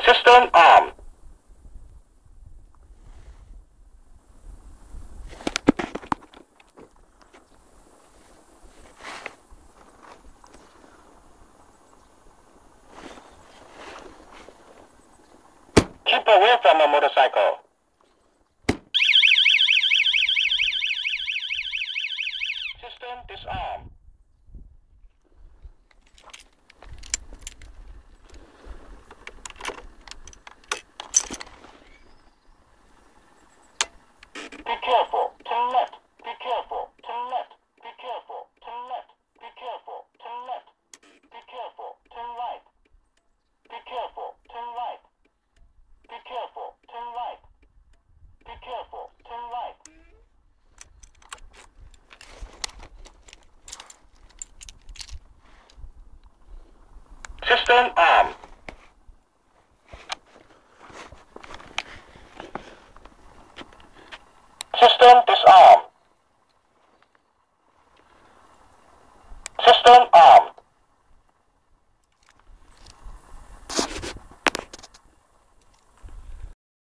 System arm. Keep away from a motorcycle. System disarm. Be careful, turn left. Be careful, turn left. Be careful, turn left. Be careful, turn left. Be careful, turn right. Be careful, turn right. Be careful, turn right. Be careful, turn right. System arm. System disarm. System arm.